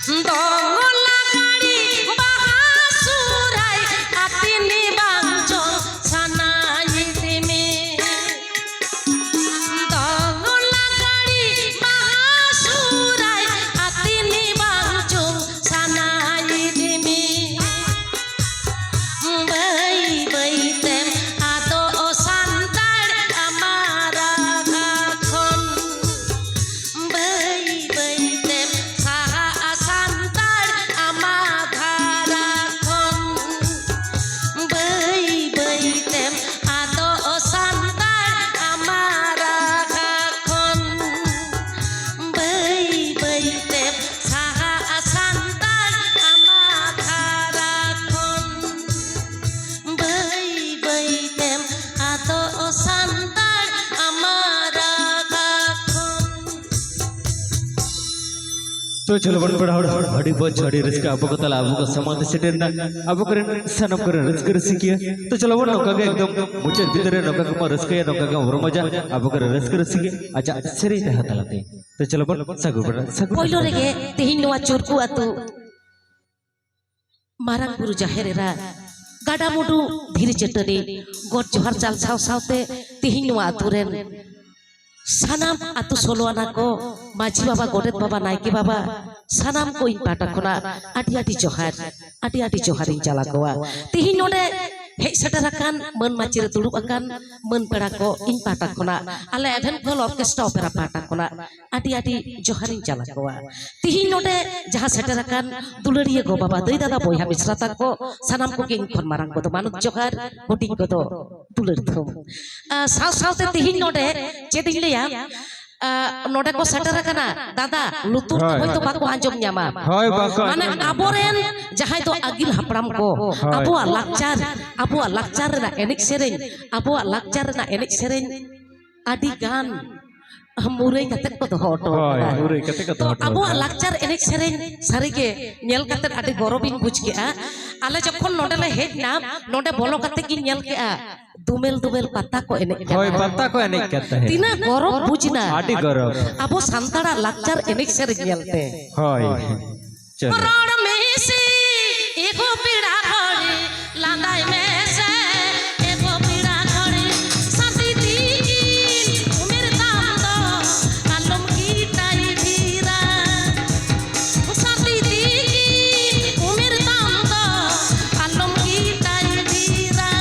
দোলা গাড়ি বাহাসুরাই আতিনি বাঞ্চ সানাই দিমি দোলা গাড়ি বাহাসুরাই আতিনি বাঞ্চ সানাই দিমি bye bye তেম আদো সান্তার আমারা গাখন বাই বাই তেম সাহা সান্তার আমাধারা খন বাই বাই তেম আদো সান্তার আমারা গাখন বাই বাই তেম সাহা সান্তার আমাধারা খন বাই বাই তেম আদো সান্তার আমারা গাখন। तो चलो बड़ बड़ा हड़ी बहुत छड़ी रिस्क आपको को तला आपको समाध सेटेन ना आपको करें सनम करें रिस्क रिस्किया तो चलो बड़ नौका के एकदम मुझे भीतर नौका के मार रिस्क या नौका के और मजा आपको करें रिस्क रिस्किया अच्छा सरी तह तलाते तो चलो बड़ सगु बड़ सगु পইলো রেগে তেহিন নোয়া চোরকু আতু মারাং বুরু জাহেরেরা গাডা মুডু ধীরে চেটনি গড় জোহার চাল সাও সাওতে তেহিন নোয়া আতুরেন সানাম আতু সোলোয়ানা কো মাঝি বাবা গডেত বাবা নাইকে বাবা সানাম কো ইন পাটা খনা আটি আটি জোহারিং চালা কোয়া তেহিন নোডে hei seterakan men macir tuluk akan men perako in patak kona ale even phol orkestra opera patak kona adi joharin chalakwa tihin node jaha seterakan dulariye go baba dei dada boyha misrata ko sanam ko king khon marang ko to manuk johar hoting ko to dular thum saw sawte tihin node cheding leya node ko seterakan dada lutur hoyto bako anjom nyama mane aboren jahay do agil hapram ko abuah lakcar na enik sereng abuah lakcar na enik sereng adi gan murai katet ko to hoto abuah lakcar enik sereng sarige nyel katet adi gorobin buj ke ale jokhon node le hej na node bolo katet ki nyel ke dumel pata ko enik kata tina gorob bujna adi gorob abo santara lakcar enik sereng nyelte hoy rod mesi ego pida khori landai mese ego pida khori sati din umir tando kalom ki tai bira sati din umir tando kalom ki tai bira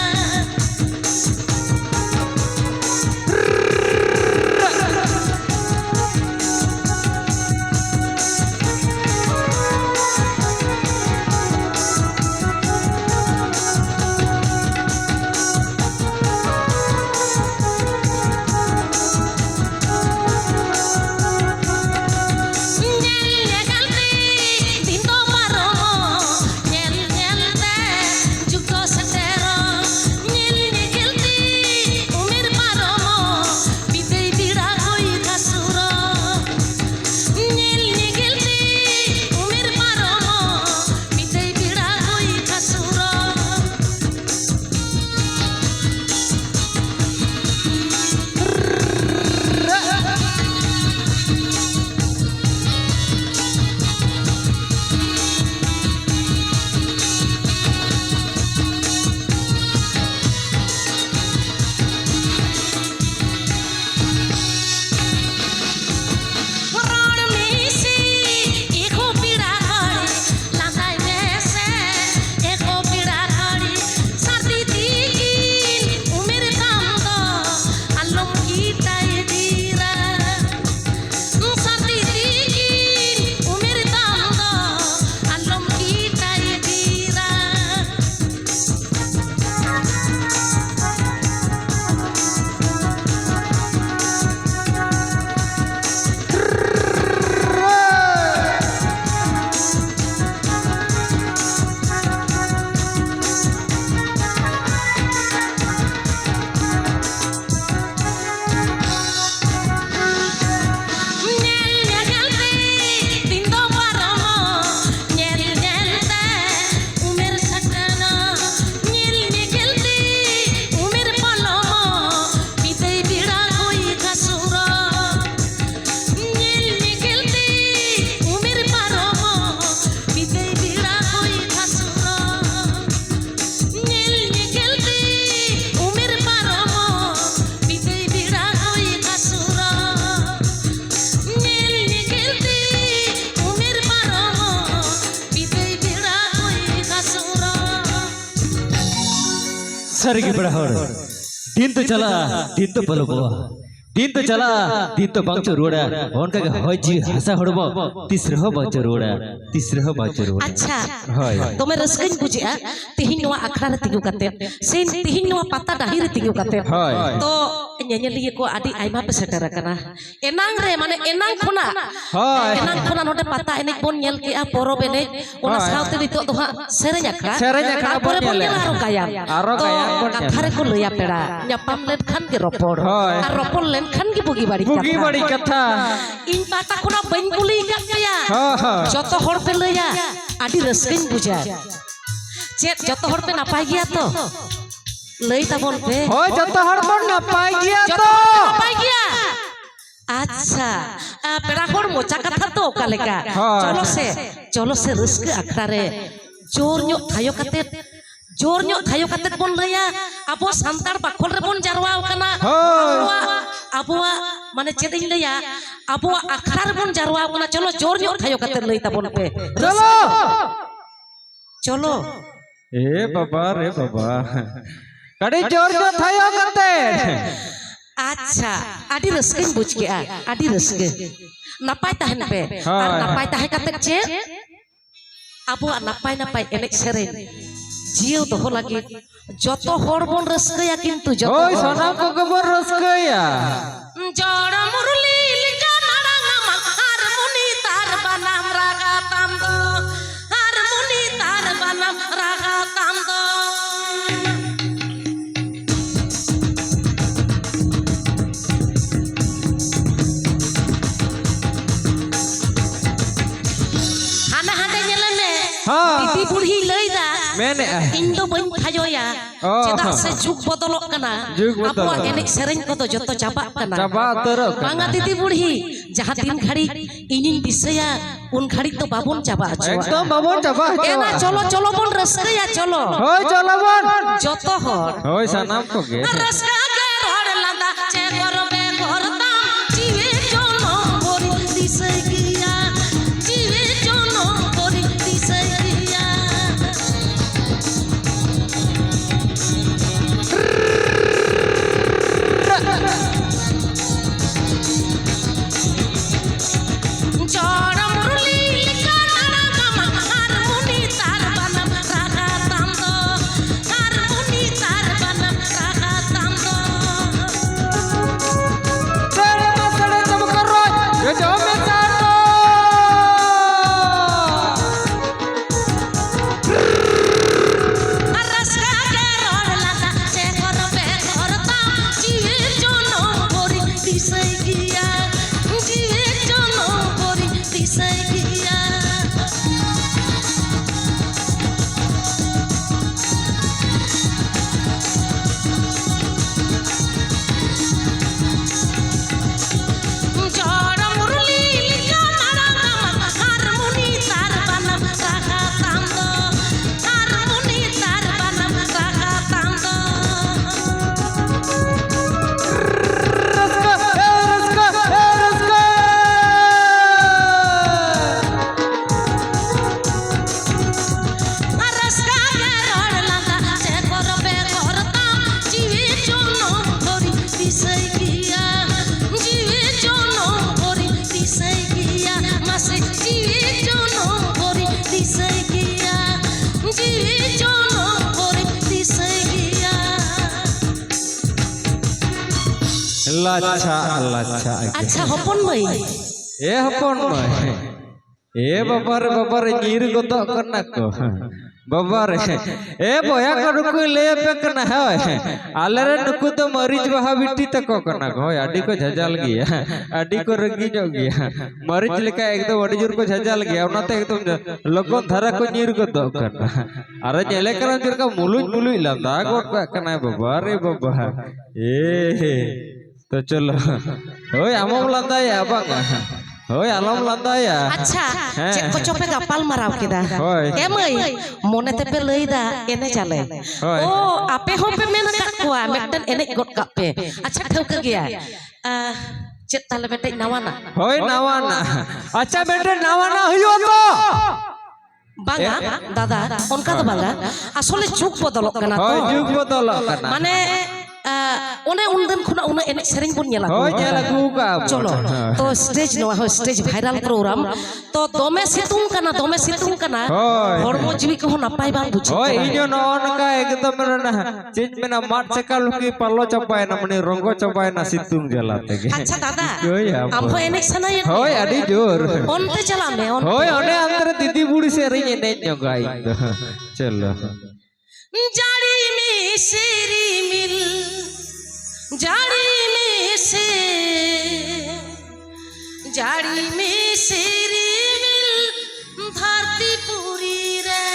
सारी बड़ा हर दिन तो चला दिन तो पलो दिन तो चला दिन तो बांग चोरोड़ा उनका के होय जी हंसा हड़बो तीसरे हो बांग चोरोड़ा तीसरे हो बांग चोरोड़ा अच्छा होय तो मैं रस्कन बुझा तिहिन नवा अखड़ा रे तिगु कते से तिहिन नवा पता डाही रे तिगु कते होय तो ᱧᱮᱧᱮᱞᱤᱭᱟᱹ ᱠᱚ ᱟᱹᱰᱤ ᱟᱭᱢᱟ ᱯᱮ ᱥᱮᱴᱮᱨ ᱟᱠᱟᱱᱟ ᱮᱱᱟᱝ ᱨᱮ ᱢᱟᱱᱮ ᱮᱱᱟᱝ ᱠᱷᱚᱱᱟᱜ ᱱᱚᱰᱮ ᱯᱟᱛᱟ ᱮᱱᱮᱡ ᱵᱚᱱ ᱧᱮᱞ ᱠᱮᱜᱼᱟ ᱯᱚᱨᱚᱵ ᱮᱱᱮᱡ ᱚᱱᱟ ᱥᱟᱶᱛᱮ ᱱᱤᱛᱚᱜ ᱫᱚ ᱦᱟᱸᱜ ᱥᱮᱨᱮᱧ ᱟᱠᱷᱲᱟ ᱛᱟᱨᱯᱚᱨᱮ ᱵᱚᱱ ᱧᱮᱞᱟ ᱟᱨᱚ ᱜᱟᱭᱟᱱ ᱛᱚ ᱠᱟᱛᱷᱟ ᱨᱮᱠᱚ ᱞᱟᱹᱭᱟ ᱯᱮᱲᱟ ᱧᱟᱯᱟᱢ ᱞᱮᱱᱠᱷᱟᱱ ᱜᱮ ᱨᱚᱯᱚᱲ ᱟᱨ ᱨᱚᱯᱚᱲ ᱞᱮᱱᱠᱷᱟᱱ ᱜᱮ ᱵᱩᱜᱤ ᱵᱟᱹᱲᱤᱡ ᱠᱟᱛᱷᱟ ᱤᱧ ᱯᱟᱛᱟ ᱠᱷᱚᱱᱟᱜ ᱵᱟᱹᱧ ᱠᱩᱞᱤ ᱟᱠᱟᱫ ᱯᱮᱭᱟ ᱡᱚᱛᱚ ᱦᱚᱲ ᱯᱮ ᱞᱟᱹᱭᱟ ᱟᱹᱰᱤ ᱨᱟᱹᱥᱠᱟᱹᱧ ᱵᱩᱡᱟ ᱪᱮᱫ ᱡᱚᱛᱚ ᱦᱚᱲ ᱯᱮ ᱱᱟᱯᱟᱭ ᱜᱮᱭᱟ ᱛᱚ लई तबन पे होय जत्तो हर बन नपाय गिया तो नपाय गिया अच्छा पेड़ा हर मोचा कथा तो ओका लेका चलो से रस्क अखड़ा रे जोर ᱧᱚᱜ थायो कते बन लया अबो संतार बाखल रे बन जारवाव कना अबोआ माने चेदिन लया अबोआ अखड़ा रे बन जारवाव कना चलो जोर ᱧᱚᱜ थायो कते लई तबन पे चलो ए बाबा रे बाबा कड़ी जोर जो थायो कते अच्छा आदि रस्कन बुझ गया आदि रस्के नपाय तहन पे और नपाय तहे कते चे अबो नपाय एने सेरेन जियो तो लगे जतो हर बन रस्कया किंतु जतो ओय सना को गबर रस्कया जड़ा मुरली लिका नारांग हारमोनी तार बनाम रागा ताम दो हारमोनी तार बनाम रागा ताम दो दीदी बुढ़ी लईदा मैंने इन दो बन खायोया चेदा से जुग बदलक कना आपवा एनेक सेरेन को तो जतो चाबा कना चाबा तरक बांगा दीदी बुढ़ी जहां तीन घड़ी इनिन दिसया उन घड़ी तो बाबन चाबा अछो एकदम बाबन चाबा एना चलो बन रस्कया चलो होय चलो बन जतो हर होय सनाम को गे रस्का के हर लादा चे करबे करता जीवे जोनो बोरी दिसै गिया जीवे जोनो बोरी दिसै अच्छा हपन मई ए हपन मई ए बाबा रे नीर गोदो कना को बाबा रे ए बोया को रुकु ले पे कना है आले रे नुकु तो मरीज बहा बिटी तको कना को आडी को झजाल गया आडी को रंगी जो गया मरीज लेका एकदम अडी जोर को झजाल गया ओनाते एकदम लगन धारा को नीर गोदो कना अरे जेले कना जोर का मुलुई लंदा गोट पे कना बाबा रे बाबा ए तो चलो होय आमम लंदा या बांगा होय आलम लंदा या अच्छा चेक को चोपे गपाल माराव केदा ए मई मोने ते पे लईदा एने जाले ओ आपे हो पे मेन का कोआ मेटन एने गोट का पे अच्छा ठौक गया चेक ताले बेटे नवाना होय नवाना अच्छा बेटे नवाना हुयो तो বাঙা দাদা অনকা তো বাঙা আসলে যুগ বদলক কানা তো হয় যুগ বদলক কানা মানে ওনে উনদিন খুনা উনা এনে সেরিং বন নেলা হয় নেলা কুকা চলো তো স্টেজ নয়া হয় স্টেজ ভাইরাল প্রোগ্রাম তো দমে সিতুং কানা হরমো জীবী কো নাপাই বাং বুঝি হয় ইনো ননকা একদম না চেঞ্জ মেনা মাঠ চেকা লুকি পাল্লো চাপায় না মানে রঙ্গ চাপায় না সিতুং জেলা থেকে আচ্ছা দাদা কই আমফো এনে সানাই হয় আদি জোর অনতে চালামে হয় অনে আন্তরে দিদি বুড়ি সেরিং এনে জগাই চলো জাড়ি মে সেরি মিল জাড়ি মে সেরি মিল ধরতি পুরি রে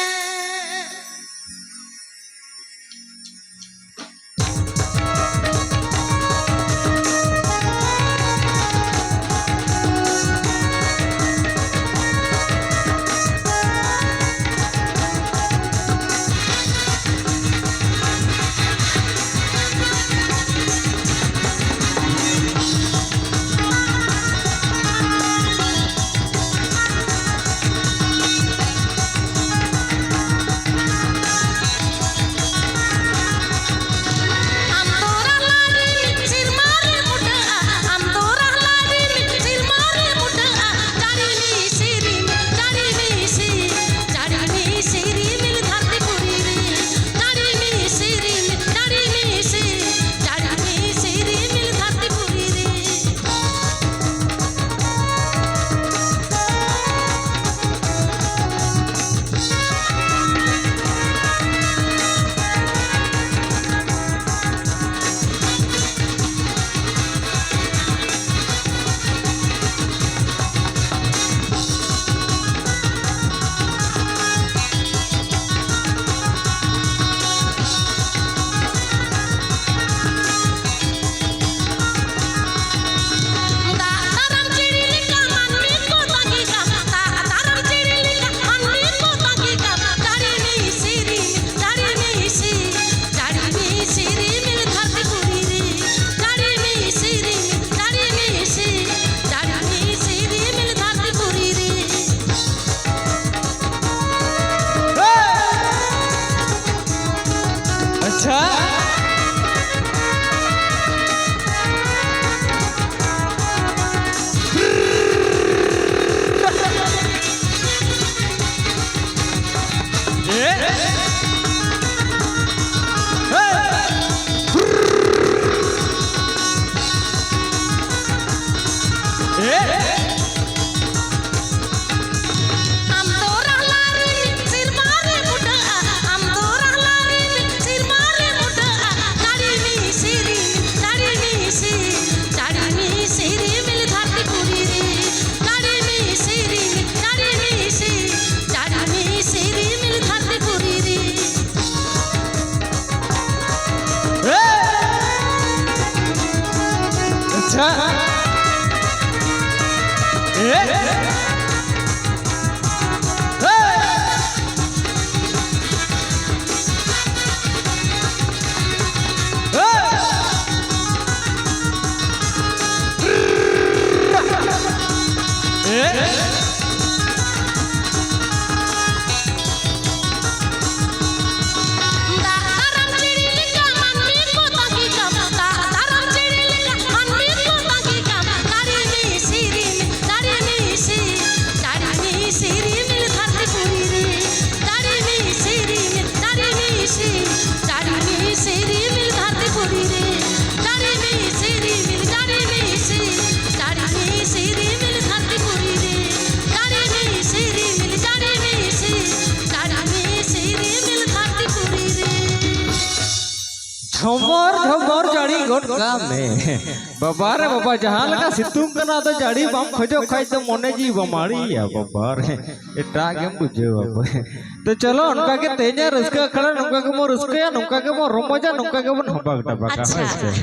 झमर झमर जाड़ी गोट कामे बाबा रे बाबा जहां लगा सितुंग कना तो जाड़ी बम खजो खाई तो मने जी बमाड़ी या बाबा रे एटा गेम बुझे बाबा तो चलो उनका के तेजा रसका खड़ा उनका के मो रसका उनका के मो रोमजा उनका के बन हबा टबा का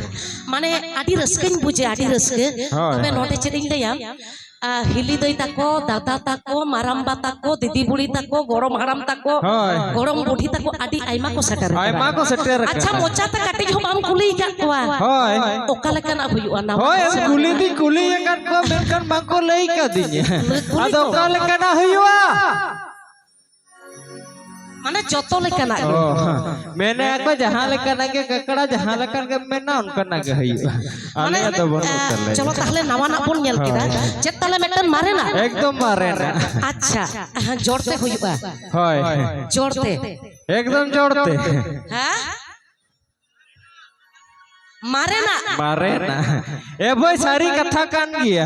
माने आडी रसकन बुझे आडी रसके तबे नोटे चेडिंग लया हिली दई ताको दादा ताको माराम्बा ताको दीदी बुड़ी ताको गरम हाराम ताको गरम बुढ़ी ताको आडी आइमा को सेटर अच्छा मोचा ता काटी जो बाम कुली का कोआ होय ओका लेकन हुयुआ ना होय कुली दी कुली एकन को मेनकन बाको लई का दिने आदो ओका लेकन हुयुआ joto lekan aku. Mena aku jahan lekan aja kekara jahan lekan ke mena unkan aja hayu. Ane atau bonus Chalo tahle nawa nak pun nyel kita. Cet tahle metan mare na. Ekdom mare na. Acha, jorte huyuga. Hoy. Jorte. Ekdom jorte. Hah? Mare na. Mare na. Boy sari kata kan gya.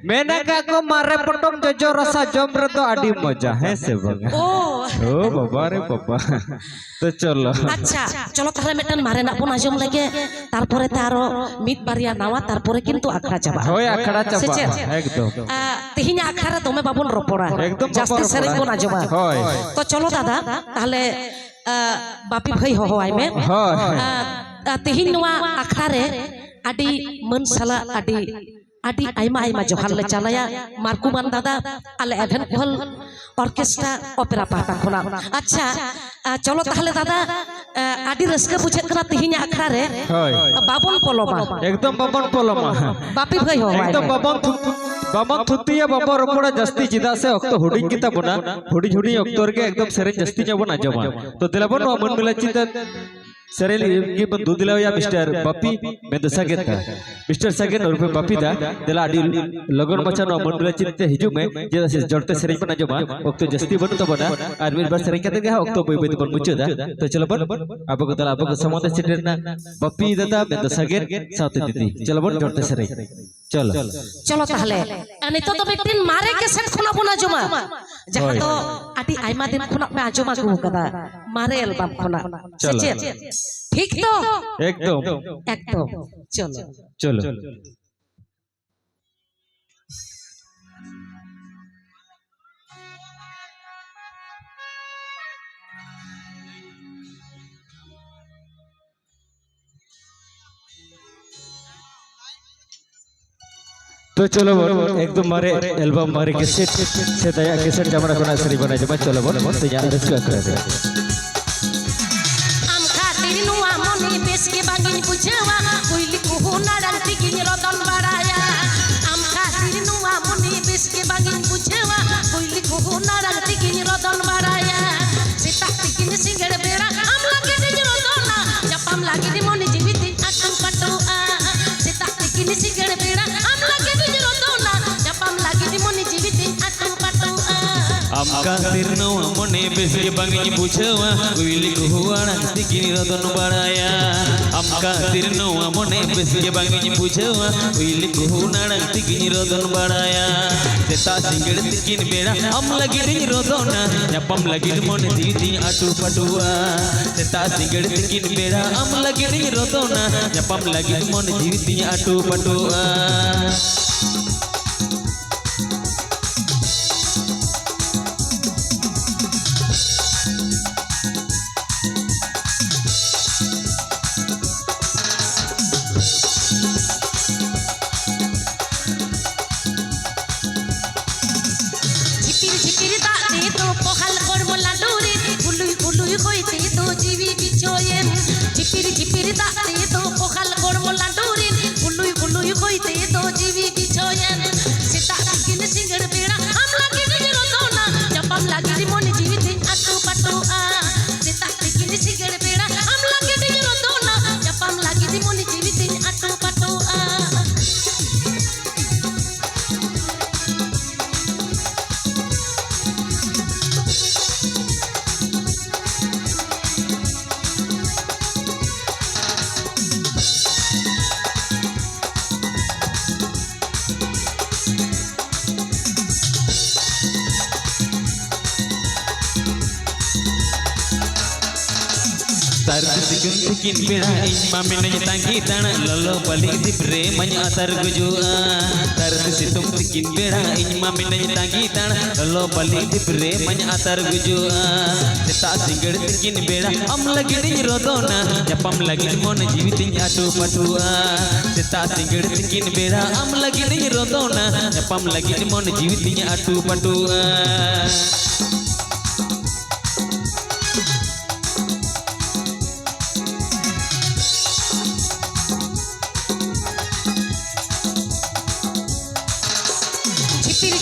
Mena kako mare potom jojo rasa jom redo adi moja hai se bang. Oh. Oh baba re baba. To cholo. আচ্ছা চলো তাহলে মেটান মারে না পন আজম লাগে তারপরে তারো meet Baria নাওয়া তারপরে কিন্তু আখড়া চাবা Hoy akhara chapa. Ekdom. তেহিনা আখড়া দমে বাবন রপড়া একদম জাস্তে সেরেন কোন আজমা Hoy. তো চলো দাদা তাহলে বাপি ভাই হো আইমে Hoy. তেহিন নোয়া আখড়ারে আডি মন সালা আডি আইমা আইমা জোহার লে চালায়া মারকুমান দাদা আলে এভেন হল অর্কেস্ট্রা অপেরা পাহটা খোনা আচ্ছা চলো তাহলে দাদা আডি রসকে বুঝে করা তিহিনা আখড়া রে Hoy. Baban পলমা Ekdom babon poloma. বাপি ভাই হো Ekdom babon thutiya babon ropora jasti jida se okto huding kita bona huding oktor ke ekdom seren jasti nyabon ajama. To dilabon no mon mila cinta Serel ये बंदू दिला या mister Bapi मैं दसा के था mister सगे नौरपे बापी दा दिला आदि लगन बच्चा नो मन दिला चिंते हिजु में जेदा से जड़ते सेरिंग पना जमा वक्त जस्ती बन तो बना आदमी बार सेरिंग कहते गया वक्त बोई बोई बन मुझे दा तो चलो बन आपको को तला आपको को समाते सिटर ना बापी दादा मैं दसा के साथ दीदी चलो बन जड़ते सेरिंग चलो চলো তাহলে নিতো তো বেটিন মারে কে সেট খোনা বোনা জমা যাহা তো আটি আইমা দিন খোনা পে আজমা কো কদা মারে অ্যালবাম খোনা চলো। ঠিক তো एकदम একদম চলো चलो तो चलो बोल एकदम मारे एल्बम मारे कैसेट से तैयार कैसेट जमना कोना सरी बना जमा चलो बोल तो यार रिस्क कर दे আম খাতির নুয়া মনে বেশকে বাগিন বুঝাওয়া কইলি কোহো না রান্তি কিন রতন বাড়ায়া আম খাতির নুয়া মনে বেশকে বাগিন বুঝাওয়া কইলি কোহো না রান্তি কিন রতন বাড়ায়া সেটা কিন সিঙ্গড় বেড়া আম লাগে দিন রতনা চাপাম লাগে দি মনে জীবিত আটু পাটু সেটা কিন সিঙ্গড় বেড়া আম লাগে দিন রতনা চাপাম লাগে দি মনে জীবিত আটু পাটু Amka tirno mone besi bangi buchawa kuili kuhuana tikini radon baraya Amka tirno mone besi bangi buchawa kuili kuhuana tikini radon baraya Seta singir tikin bera am lagi ring rodona nyapam lagi mon didi atu patua Seta singir tikin bera am lagi ring rodona nyapam lagi mon didi atu patua ঝিপির দাঁতে তো পহাল গরমলা ডোরে গুলুই গুলুই হইতে তো জীবি বিচয়েন ঝিপির দাঁতে তো পহাল গরমলা ডোরে গুলুই গুলুই হইতে তো জীবি বিচয়েন সেটা কিন সিঙ্গড় বেড়া আম লাগি দিন রতনা চাপাম লাগি দি মনে জীবিতে আটু পাটু সেটা কিন সিঙ্গড় বেড়া আম লাগি দিন রতনা চাপাম লাগি দি মনে জীবিতে আটু পাটু Tar sigun tikin bera mame ne tangi tan lolo bali dibre manya atar gujua Tar situm tikin bera mame ne tangi tan lolo bali dibre manya atar gujua Seta singir tikin bera am lagi ni rodona nyapam lagi mon jivitin atu patua Seta singir tikin bera am lagi ni rodona nyapam lagi mon jivitin atu patua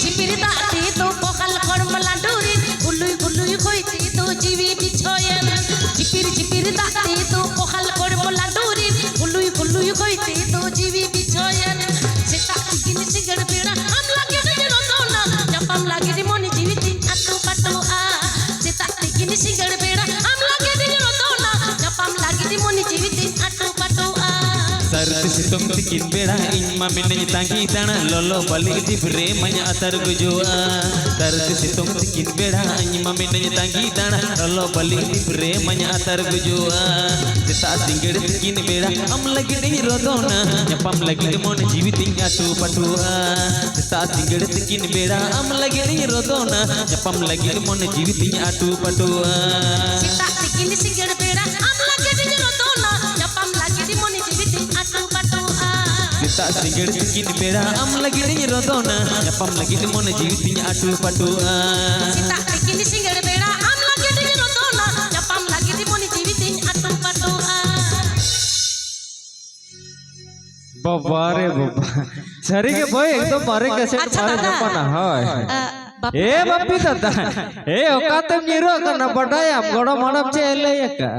ঝিপির দাঁতে তো পকাল গরমলা ডোরে গুলুই গুলুই হইতে তো জীবি বিছয় tikini singgir beda am lagi di rodona nyapam lagi di moni jiwitin atu patua Sarti situm tikin beda inma minni tangi tana lolo balik di bre manya atar gujua Sarti situm tikin beda inma minni tangi tana lolo balik di bre manya atar gujua Kita singgir tikin beda am lagi di rodona nyapam lagi di mon jiwitin atu patua Kita singgir tikin beda am lagi di rodona nyapam lagi di mon jiwitin atu patua Sita tikini singgir beda am lagi di rodona nyapam lagi di moni jiwitin atu patua Kita singgir tikin beda am lagi di rodona nyapam lagi di mon jiwitin atu patua Sita tikini singgir beda am lagi di rodona nyapam lagi di moni jiwitin atu patua बाबा रे बाबा सरी के भाई एकदम मारे कैसे अच्छा मारे दादा जमाना हाय बाप ए बापी दादा ए ओकाते नीरो करना बड़ाया गड़ो मानव चले का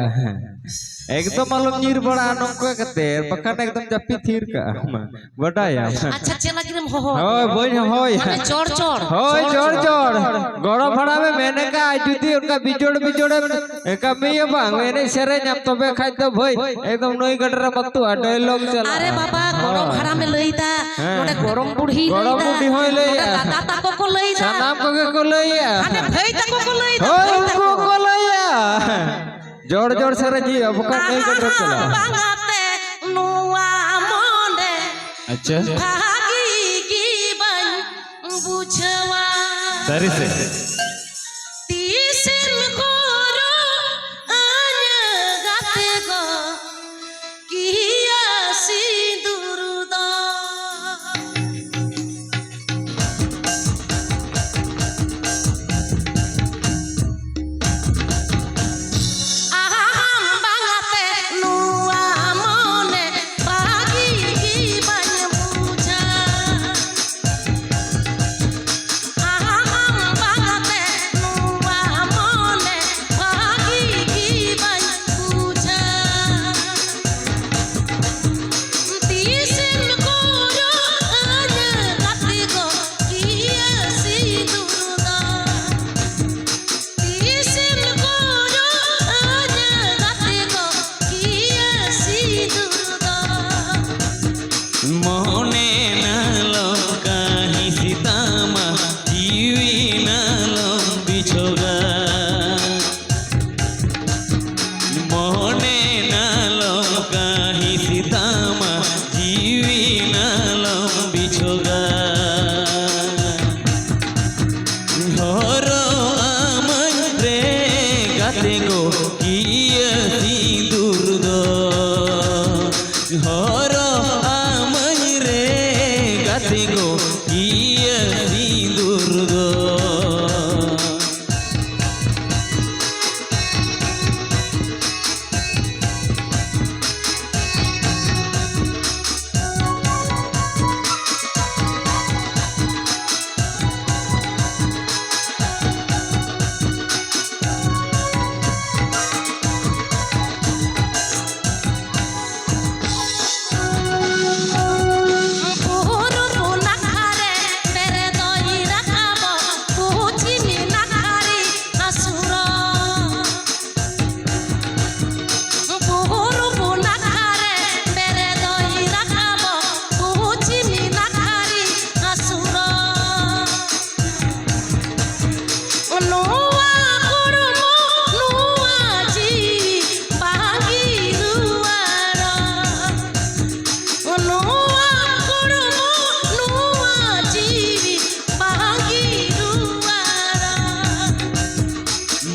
एकदम मालूम नीर बड़ा नंको कते बकन एकदम जप्पी थीर का बड़ाया अच्छा चला गिरम हो होय बोल होय माने चोर चोर होय जोर जोर गड़ो फड़ा में मैंने का जुदी उनका बिजोड़ बिजोड़ का मैं ये बांग मैंने सरे जब तबे खाई तो भाई एकदम नई गटरा मत्तू डायलॉग चला अरे बाबा गरम भाड़ा में लईदा नोडे गरम बुढ़ी गरम बुढ़ी होय लईदा दादा ताको को लईदा सनाम को लईया अरे भाई ताको को लईदा होय को लईया जोर जोर से जी अब का नहीं कर चला बांगाते नुआ मोंडे अच्छा भागी की बन बुझवा सरी से तीसिन कोरो आने गाते गो किया सिंदूरदा मोहने नालो काही सीतामा जीवी नालो बिछोगा मोहने नालो काही सीतामा जीवी नालो बिछोगा हरो आमन रे गाते गो किया सिंदूर दो हरो आमन रे गाते गो किया सिंदूर दो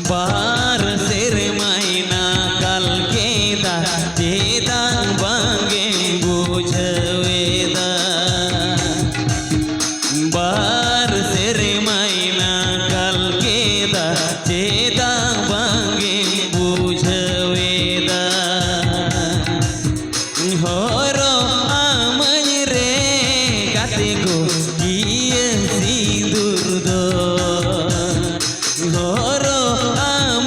बार सिर मायना कल के दा जेदा बांगे बुझवेदा बार सिर मायना कल के दा जेदा बांगे बुझवेदा हरो आमन रे गाते गो किया सिंदूर दो हरो आम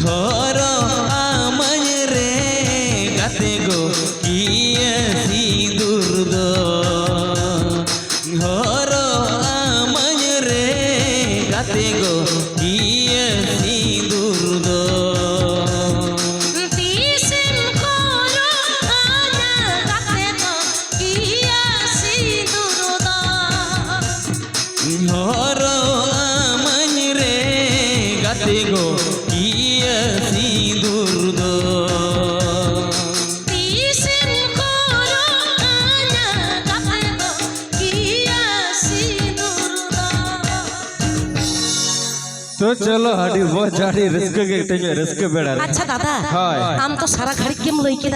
হর আমায় রে গাতে গো কি সিঁদুর দো হর আমায় রে গাতে গো কি সিঁদুর দো তিসিন করো আনা গাতে গো কিয়া সিঁদুর দো হর আমায় রে গাতে গো কি সিঁদুর দো তিসিন করো আনা গাতে গো কিয়া সিঁদুর দো তো চলো হাড়ি বো ঝাড়ি রিস্ক के टाइम रिस्क बेड़ा আচ্ছা দাদা হয়। আম তো সারা ঘাড়ি কেম লইকে